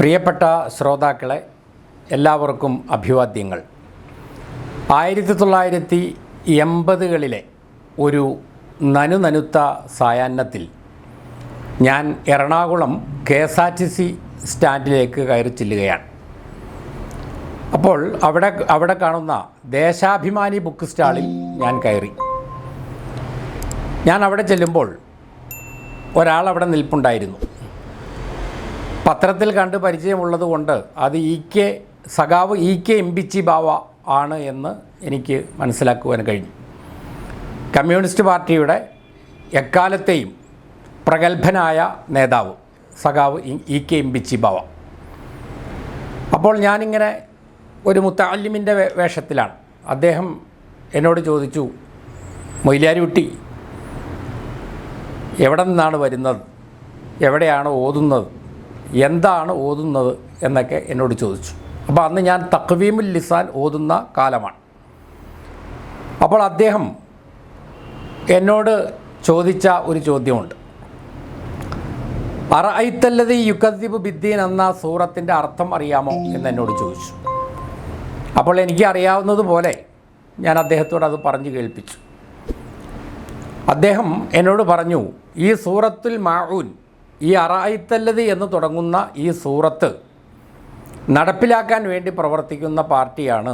പ്രിയപ്പെട്ട ശ്രോതാക്കളെ, എല്ലാവർക്കും അഭിവാദ്യങ്ങൾ. 1980കളിലെ ഒരു നനുനനുത്ത സായാഹ്നത്തിൽ ഞാൻ എറണാകുളം KSRTC സ്റ്റാൻഡിലേക്ക് കയറി ചെല്ലുകയാണ്. അപ്പോൾ അവിടെ കാണുന്ന ദേശാഭിമാനി ബുക്ക് സ്റ്റാളിൽ ഞാൻ കയറി. ഞാൻ അവിടെ ചെല്ലുമ്പോൾ ഒരാൾ അവിടെ നിൽപ്പുണ്ടായിരുന്നു. പത്രത്തിൽ കണ്ട് പരിചയമുള്ളത് കൊണ്ട് അത് സഖാവ് EK എംപിച്ചി ബാവ ആണ് എന്ന് എനിക്ക് മനസ്സിലാക്കുവാൻ കഴിഞ്ഞു. കമ്മ്യൂണിസ്റ്റ് പാർട്ടിയുടെ എക്കാലത്തെയും പ്രഗത്ഭനായ നേതാവ് സഖാവ് EK എംപിച്ചി ബാവ. അപ്പോൾ ഞാനിങ്ങനെ ഒരു മുത്തഅല്ലിമിൻ്റെ വേഷത്തിലാണ്. അദ്ദേഹം എന്നോട് ചോദിച്ചു, മൊയ്ലാരി കുട്ടി എവിടെ നിന്നാണ് വരുന്നത്, എവിടെയാണ് ഓതുന്നത്, എന്താണ് ഓതുന്നത് എന്നൊക്കെ എന്നോട് ചോദിച്ചു. അപ്പോൾ അന്ന് ഞാൻ തഖ്വീമുൽ ലിസാൻ ഓതുന്ന കാലമാണ്. അപ്പോൾ അദ്ദേഹം എന്നോട് ചോദിച്ച ഒരു ചോദ്യമുണ്ട്. അറഅയ്തല്ലദീ യുകദ്ദിബു ബിദ്ദീൻ എന്ന സൂറത്തിൻ്റെ അർത്ഥം അറിയാമോ എന്നോട് ചോദിച്ചു. അപ്പോൾ എനിക്ക് അറിയാവുന്നതുപോലെ ഞാൻ അദ്ദേഹത്തോട് അത് പറഞ്ഞു കേൾപ്പിച്ചു. അദ്ദേഹം എന്നോട് പറഞ്ഞു, ഈ സൂറത്തുൽ മാഊൻ, ഈ അറഅയ്തല്ലദീ എന്ന് തുടങ്ങുന്ന ഈ സൂറത്ത് നടപ്പിലാക്കാൻ വേണ്ടി പ്രവർത്തിക്കുന്ന പാർട്ടിയാണ്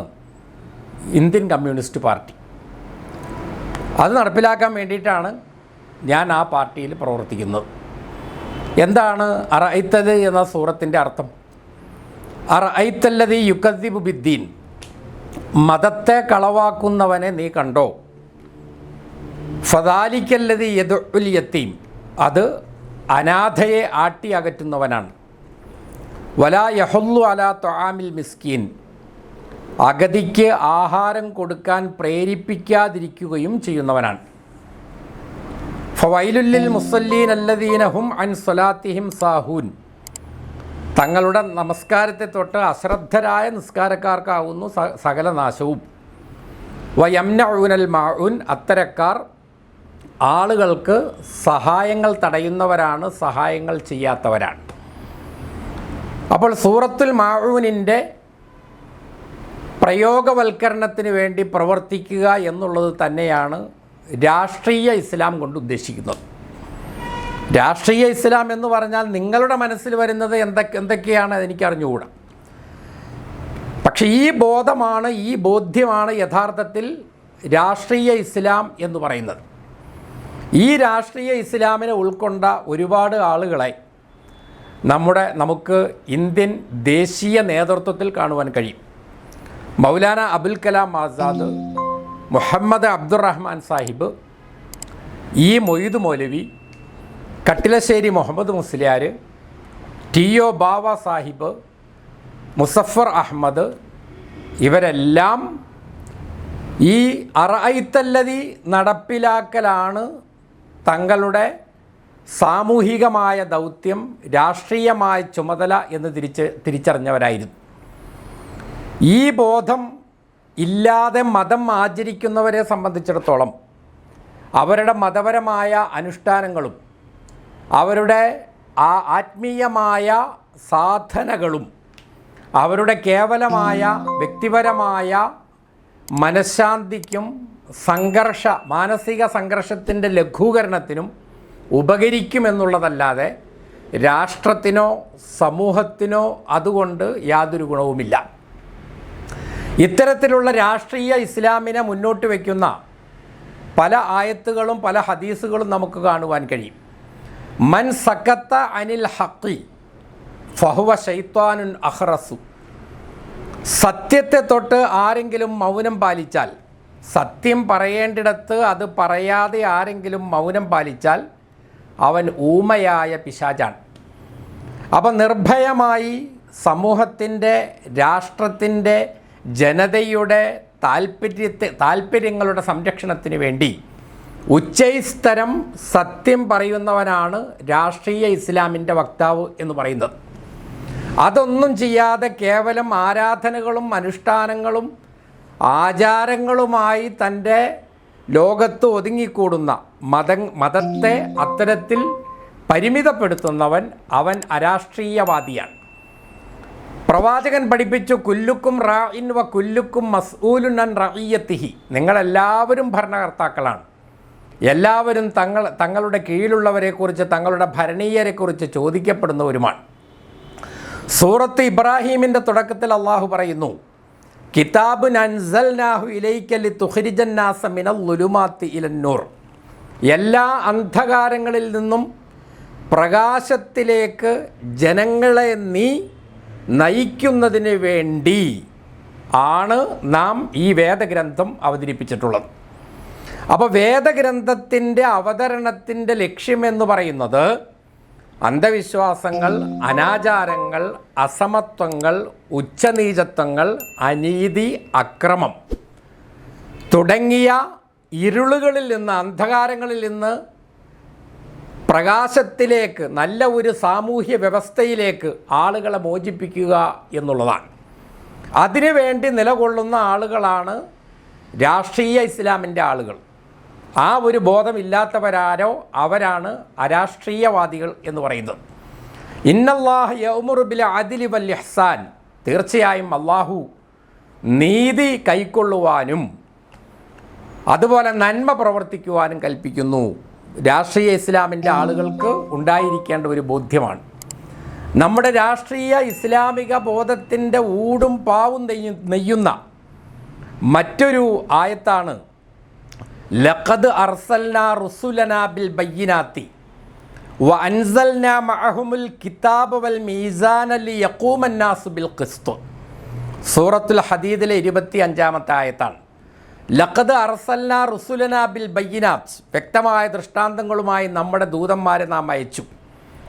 ഇന്ത്യൻ കമ്മ്യൂണിസ്റ്റ് പാർട്ടി. അത് നടപ്പിലാക്കാൻ വേണ്ടിയിട്ടാണ് ഞാൻ ആ പാർട്ടിയിൽ പ്രവർത്തിക്കുന്നത്. എന്താണ് അറഅയ്തല്ലദീ എന്ന സൂറത്തിൻ്റെ അർത്ഥം? അറഅയ്തല്ലദീ യുകദ്ദിബു ബിദ്ദീൻ, മതത്തെ കളവാക്കുന്നവനെ നീ കണ്ടോ? ഫദാലിക്കല്ലദീ യദ്ഉൽ യതീം, അത് അനാഥയെ ആട്ടി അകറ്റുന്നവനാണ്. വലാ യഹുല്ലു അലാ ത്വആമിൽ മിസ്കീൻ, അഗതിക്ക് ആഹാരം കൊടുക്കാൻ പ്രേരിപ്പിക്കാതിരിക്കുകയും ചെയ്യുന്നവനാണ്. ഫവൈലുൽ ലിൽ മുസല്ലീൻ അല്ലദീന ഹും അൻ സ്വലാത്തിഹിം സാഹൂൻ, തങ്ങളുടെ നമസ്കാരത്തെ തൊട്ട് അശ്രദ്ധരായ നിസ്കാരക്കാർക്കാവുന്നു സകല നാശവും. വയംനഊനൽ മാഊൻ, അത്തരക്കാർ ആളുകൾക്ക് സഹായങ്ങൾ തടയുന്നവരാണ്, സഹായങ്ങൾ ചെയ്യാത്തവരാണ്. അപ്പോൾ സൂറത്തുൽ മാഊനിൻ്റെ പ്രയോഗവൽക്കരണത്തിന് വേണ്ടി പ്രവർത്തിക്കുക എന്നുള്ളത് തന്നെയാണ് രാഷ്ട്രീയ ഇസ്ലാം കൊണ്ട് ഉദ്ദേശിക്കുന്നത്. രാഷ്ട്രീയ ഇസ്ലാം എന്ന് പറഞ്ഞാൽ നിങ്ങളുടെ മനസ്സിൽ വരുന്നത് എന്തൊക്കെയാണ് എനിക്കറിഞ്ഞുകൂടാ. പക്ഷേ ഈ ബോധ്യമാണ് യഥാർത്ഥത്തിൽ രാഷ്ട്രീയ ഇസ്ലാം എന്ന് പറയുന്നത്. ഈ രാഷ്ട്രീയ ഇസ്ലാമിനെ ഉൾക്കൊണ്ട ഒരുപാട് ആളുകളെ നമുക്ക് ഇന്ത്യൻ ദേശീയ നേതൃത്വത്തിൽ കാണുവാൻ കഴിയും. മൗലാന അബുൽ കലാം ആസാദ്, മുഹമ്മദ് അബ്ദുറഹ്മാൻ സാഹിബ്, മൊയ്ദ് മൗലവി, കട്ടിലശ്ശേരി മുഹമ്മദ് മുസ്ലിയാർ, TO ബാവ സാഹിബ്, മുസഫർ അഹമ്മദ്, ഇവരെല്ലാം ഈ അറഅയ്തല്ലദീ നടപ്പിലാക്കലാണ് തങ്ങളുടെ സാമൂഹികമായ ദൗത്യം, രാഷ്ട്രീയമായ ചുമതല എന്ന് തിരിച്ചറിഞ്ഞവരായിരുന്നു. ഈ ബോധം ഇല്ലാതെ മതം ആചരിക്കുന്നവരെ സംബന്ധിച്ചിടത്തോളം അവരുടെ മതപരമായ അനുഷ്ഠാനങ്ങളും അവരുടെ ആത്മീയമായ സാധനകളും അവരുടെ കേവലമായ വ്യക്തിപരമായ മനഃശാന്തിക്കും മാനസിക സംഘർഷത്തിൻ്റെ ലഘൂകരണത്തിനും ഉപകരിക്കുമെന്നുള്ളതല്ലാതെ രാഷ്ട്രത്തിനോ സമൂഹത്തിനോ അതുകൊണ്ട് യാതൊരു ഗുണവുമില്ല. ഇത്തരത്തിലുള്ള രാഷ്ട്രീയ ഇസ്ലാമിനെ മുന്നോട്ട് വയ്ക്കുന്ന പല ആയത്തുകളും പല ഹദീസുകളും നമുക്ക് കാണുവാൻ കഴിയും. മൻ സക്കത്ത അനിൽ ഹഖി ഫഹുവ ശൈത്വാനുൻ അഖ്റസു, സത്യത്തെ തൊട്ട് ആരെങ്കിലും മൗനം പാലിച്ചാൽ, സത്യം പറയേണ്ടിടത്ത് അത് പറയാതെ ആരെങ്കിലും മൗനം പാലിച്ചാൽ അവൻ ഊമയായ പിശാചാണ്. അപ്പം നിർഭയമായി സമൂഹത്തിൻ്റെ, രാഷ്ട്രത്തിൻ്റെ, ജനതയുടെ താല്പര്യങ്ങളുടെ സംരക്ഷണത്തിന് വേണ്ടി ഉച്ചൈസ്തരം സത്യം പറയുന്നവനാണ് രാഷ്ട്രീയ ഇസ്ലാമിൻ്റെ വക്താവ് എന്ന് പറയുന്നത്. അതൊന്നും ചെയ്യാതെ കേവലം ആരാധനകളും അനുഷ്ഠാനങ്ങളും ആചാരങ്ങളുമായി തൻ്റെ ലോകത്ത് ഒതുങ്ങിക്കൂടുന്ന മതത്തെ അത്തരത്തിൽ പരിമിതപ്പെടുത്തുന്നവൻ അവൻ അരാഷ്ട്രീയവാദിയാണ്. പ്രവാചകൻ പഠിപ്പിച്ചു, കുല്ലുക്കും റാഇൻ വ കുല്ലുക്കും മസ്ഊലുൻ അൻ റഇയ്യത്തിഹി. നിങ്ങളെല്ലാവരും ഭരണകർത്താക്കളാണ്, എല്ലാവരും തങ്ങളുടെ കീഴിലുള്ളവരെക്കുറിച്ച്, തങ്ങളുടെ ഭരണീയരെക്കുറിച്ച് ചോദിക്കപ്പെടുന്നവരുമാണ്. സൂറത്ത് ഇബ്രാഹീമിൻ്റെ തുടക്കത്തിൽ അള്ളാഹു പറയുന്നു, കിതാബുൻ അൻസൽനാഹു ഇലൈക ലിതുഖ്രിജന്നാസ മിനൽ ളുലുമാത്തി ഇലന്നൂർ. എല്ലാ അന്ധകാരങ്ങളിൽ നിന്നും പ്രകാശത്തിലേക്ക് ജനങ്ങളെ നീ നയിക്കുന്നതിന് വേണ്ടി ആണ് നാം ഈ വേദഗ്രന്ഥം അവതരിപ്പിച്ചിട്ടുള്ളത്. അപ്പോൾ വേദഗ്രന്ഥത്തിൻ്റെ അവതരണത്തിൻ്റെ ലക്ഷ്യമെന്ന് പറയുന്നത് അന്ധവിശ്വാസങ്ങൾ, അനാചാരങ്ങൾ, അസമത്വങ്ങൾ, ഉച്ചനീചത്വങ്ങൾ, അനീതി, അക്രമം തുടങ്ങിയ ഇരുളുകളിൽ നിന്ന്, അന്ധകാരങ്ങളിൽ നിന്ന് പ്രകാശത്തിലേക്ക്, നല്ല ഒരു സാമൂഹ്യ വ്യവസ്ഥയിലേക്ക് ആളുകളെ മോചിപ്പിക്കുക എന്നുള്ളതാണ്. അതിനുവേണ്ടി നിലകൊള്ളുന്ന ആളുകളാണ് രാഷ്ട്രീയ ഇസ്ലാമിൻ്റെ ആളുകൾ. ആ ഒരു ബോധമില്ലാത്തവരാരോ അവരാണ് അരാഷ്ട്രീയവാദികൾ എന്ന് പറയുന്നത്. ഇന്നല്ലാഹ യഅ്മുറു ബിൽ അദ്ലി വൽ ഇഹ്സാൻ. തീർച്ചയായും അള്ളാഹു നീതി കൈക്കൊള്ളുവാനും അതുപോലെ നന്മ പ്രവർത്തിക്കുവാനും കൽപ്പിക്കുന്നു. രാഷ്ട്രീയ ഇസ്ലാമിൻ്റെ ആളുകൾക്ക് ഉണ്ടായിരിക്കേണ്ട ഒരു ബോധ്യമാണ്. നമ്മുടെ രാഷ്ട്രീയ ഇസ്ലാമിക ബോധത്തിൻ്റെ ഊടും പാവും നെയ്യുന്ന മറ്റൊരു ആയത്താണ് ലഖദ് അർസൽനാ റുസുലനാ ബിൽ ബയ്യിനാത്തി വ അൻസൽനാ മഅഹുമുൽ കിതാബ വൽ മീസാന ലിയഖൂമന്നാസു ബിൽ ഖിസ്ത്. സൂറത്തുൽ ഹദീദിലെ 25-ാമത്തെ ആയത്താണ്. ലഖദ് അർസൽനാ റുസുലനാ ബിൽ ബയ്യിനാത്ത്. വ്യക്തമായ ദൃഷ്ടാന്തങ്ങളുമായി നമ്മുടെ ദൂതന്മാരെ നാം അയച്ചു.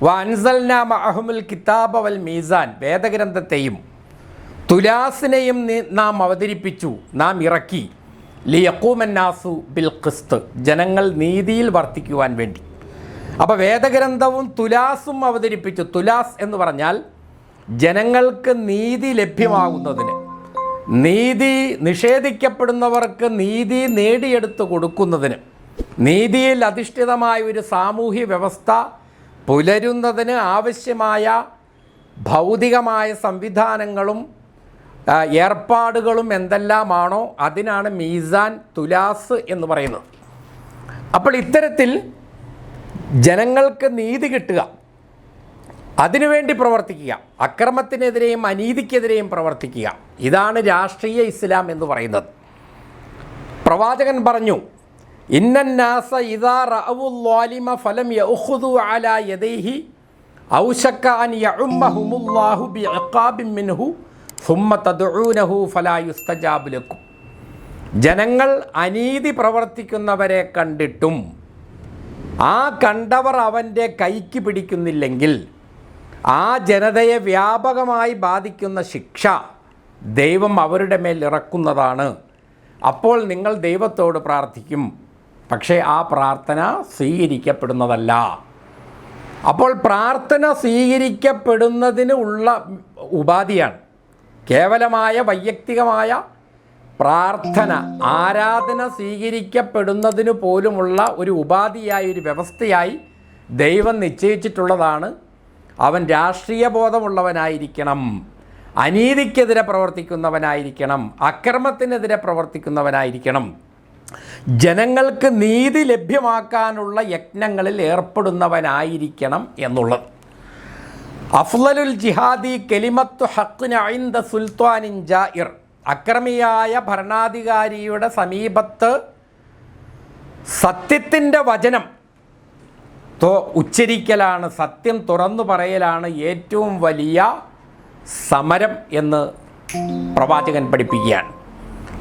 വ അൻസൽനാ മഅഹുമുൽ കിതാബ വൽ മീസാൻ. വേദഗ്രന്ഥത്തെയും തുലാസിനെയും നാം അവതരിപ്പിച്ചു, നാം ഇറക്കി. ലിയഖൂമന്നാസു ബിൽ ഖിസ്ത്. ജനങ്ങൾ നീതിയിൽ വർത്തിക്കുവാൻ വേണ്ടി. അപ്പോൾ വേദഗ്രന്ഥവും തുലാസും അവതരിപ്പിച്ചു. തുലാസ് എന്ന് പറഞ്ഞാൽ ജനങ്ങൾക്ക് നീതി ലഭ്യമാകുന്നതിന്, നീതി നിഷേധിക്കപ്പെടുന്നവർക്ക് നീതി നേടിയെടുത്ത് കൊടുക്കുന്നതിന്, നീതിയിൽ അധിഷ്ഠിതമായ ഒരു സാമൂഹ്യ വ്യവസ്ഥ പുലരുന്നതിന് ആവശ്യമായ ഭൗതികമായ സംവിധാനങ്ങളും ഏർപ്പാടുകളും എന്തെല്ലാമാണോ അതിനാണ് മീസാൻ, തുലാസ് എന്ന് പറയുന്നത്. അപ്പോൾ ഇത്തരത്തിൽ ജനങ്ങൾക്ക് നീതി കിട്ടുക, അതിനുവേണ്ടി പ്രവർത്തിക്കുക, അക്രമത്തിനെതിരെയും അനീതിക്കെതിരെയും പ്രവർത്തിക്കുക, ഇതാണ് രാഷ്ട്രീയ ഇസ്ലാം എന്ന് പറയുന്നത്. പ്രവാചകൻ പറഞ്ഞു, ഇന്നന്നാസ ഇദാ റഅവുൽ ളാലിമ ഫലം യഖുദു അലാ യദൈഹി ഔശക അൻ യഉമ്മഹുമുല്ലാഹു ബിഇഖാബിൻ മിൻഹു സുമ്മ തദ്ഊനഹു ഫലാ യുസ്തജാബു ലക്കും. ജനങ്ങൾ അനീതി പ്രവർത്തിക്കുന്നവരെ കണ്ടിട്ടും ആ കണ്ടവർ അവൻ്റെ കൈക്ക് പിടിക്കുന്നില്ലെങ്കിൽ ആ ജനതയെ വ്യാപകമായി ബാധിക്കുന്ന ശിക്ഷ ദൈവം അവരുടെ മേൽ ഇറക്കുന്നതാണ്. അപ്പോൾ നിങ്ങൾ ദൈവത്തോട് പ്രാർത്ഥിക്കും, പക്ഷേ ആ പ്രാർത്ഥന സ്വീകരിക്കപ്പെടുന്നതല്ല. അപ്പോൾ പ്രാർത്ഥന സ്വീകരിക്കപ്പെടുന്നതിന് ഉള്ള ഉപാധിയാണ് കേവലമായ വൈയക്തികമായ പ്രാർത്ഥന. ആരാധന സ്വീകരിക്കപ്പെടുന്നതിന് പോലുമുള്ള ഒരു ഉപാധിയായി, ഒരു വ്യവസ്ഥയായി ദൈവം നിശ്ചയിച്ചിട്ടുള്ളതാണ്. അവൻ രാഷ്ട്രീയ ബോധമുള്ളവനായിരിക്കണം, അനീതിക്കെതിരെ പ്രവർത്തിക്കുന്നവനായിരിക്കണം, അക്രമത്തിനെതിരെ പ്രവർത്തിക്കുന്നവനായിരിക്കണം, ജനങ്ങൾക്ക് നീതി ലഭ്യമാക്കാനുള്ള യജ്ഞങ്ങളിൽ ഏർപ്പെടുന്നവനായിരിക്കണം എന്നുള്ളത്. അഫ്ളലുൽ ജിഹാദി കലിമത്തു ഹഖ്ന ഇൻദ സുൽത്താനിൻ ജായിർ. അക്രമിയായ ഭരണാധികാരിയുടെ സമീപത്ത് സത്യത്തിൻ്റെ വചനം ഉച്ചരിക്കലാണ്, സത്യം തുറന്നു പറയലാണ് ഏറ്റവും വലിയ സമരം എന്ന് പ്രവാചകൻ പഠിപ്പിക്കുകയാണ്.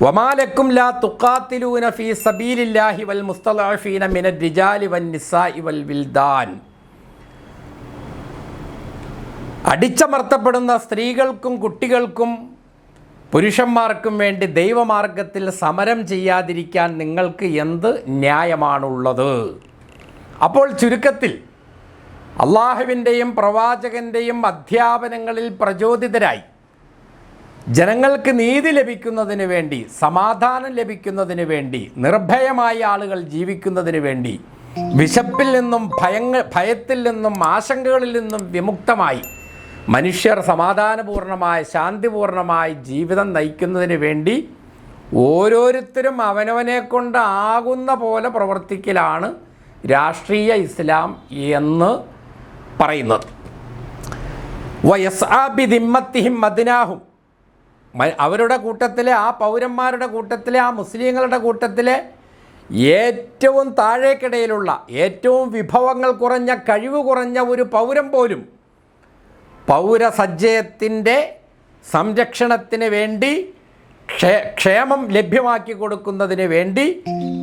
വമാലക്കും ലാ തുഖാത്തിലൂന ഫീ സബീലില്ലാഹി വൽ മുസ്തളഅഫീന മിനർ റിജാലി വൻ നിസാഇ വൽ വിൽദാൻ. അടിച്ചമർത്തപ്പെടുന്ന സ്ത്രീകൾക്കും കുട്ടികൾക്കും പുരുഷന്മാർക്കും വേണ്ടി ദൈവമാർഗത്തിൽ സമരം ചെയ്യാതിരിക്കാൻ നിങ്ങൾക്ക് എന്ത് ന്യായമാണുള്ളത്? അപ്പോൾ ചുരുക്കത്തിൽ അള്ളാഹുവിൻ്റെയും പ്രവാചകൻ്റെയും അധ്യാപനങ്ങളിൽ പ്രചോദിതരായി ജനങ്ങൾക്ക് നീതി ലഭിക്കുന്നതിന് വേണ്ടി, സമാധാനം ലഭിക്കുന്നതിന് വേണ്ടി, നിർഭയമായ ആളുകൾ ജീവിക്കുന്നതിന് വേണ്ടി, വിശപ്പിൽ നിന്നും ഭയത്തിൽ നിന്നും ആശങ്കകളിൽ നിന്നും വിമുക്തമായി മനുഷ്യർ സമാധാനപൂർണമായ ശാന്തിപൂർണമായ ജീവിതം നയിക്കുന്നതിന് വേണ്ടി ഓരോരുത്തരും അവനവനെ കൊണ്ടാകുന്ന പോലെ പ്രവർത്തിക്കലാണ് രാഷ്ട്രീയ ഇസ്ലാം എന്ന് പറയുന്നത്. വയസ്ആബി ദിമ്മത്തിഹിം മദ്നാഹും, അവരുടെ കൂട്ടത്തിലെ, ആ പൗരന്മാരുടെ കൂട്ടത്തിലെ, ആ മുസ്ലിങ്ങളുടെ കൂട്ടത്തിലെ ഏറ്റവും താഴേക്കിടയിലുള്ള, ഏറ്റവും വിഭവങ്ങൾ കുറഞ്ഞ, കഴിവ് കുറഞ്ഞ ഒരു പൗരൻ പോലും പൗരസജ്ജയത്തിൻ്റെ സംരക്ഷണത്തിന് വേണ്ടി, ക്ഷേമം ലഭ്യമാക്കി കൊടുക്കുന്നതിന് വേണ്ടി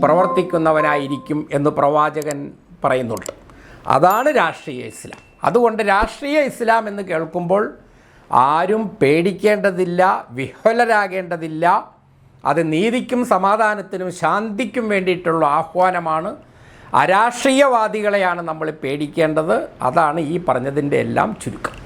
പ്രവർത്തിക്കുന്നവനായിരിക്കും എന്ന് പ്രവാചകൻ പറയുന്നുണ്ട്. അതാണ് രാഷ്ട്രീയ ഇസ്ലാം. അതുകൊണ്ട് രാഷ്ട്രീയ ഇസ്ലാം എന്ന് കേൾക്കുമ്പോൾ ആരും പേടിക്കേണ്ടതില്ല, വിഹ്വലരാകേണ്ടതില്ല. അത് നീതിക്കും സമാധാനത്തിനും ശാന്തിക്കും വേണ്ടിയിട്ടുള്ള ആഹ്വാനമാണ്. അരാഷ്ട്രീയവാദികളെയാണ് നമ്മൾ പേടിക്കേണ്ടത്. അതാണ് ഈ പറഞ്ഞതിൻ്റെ എല്ലാം ചുരുക്കം.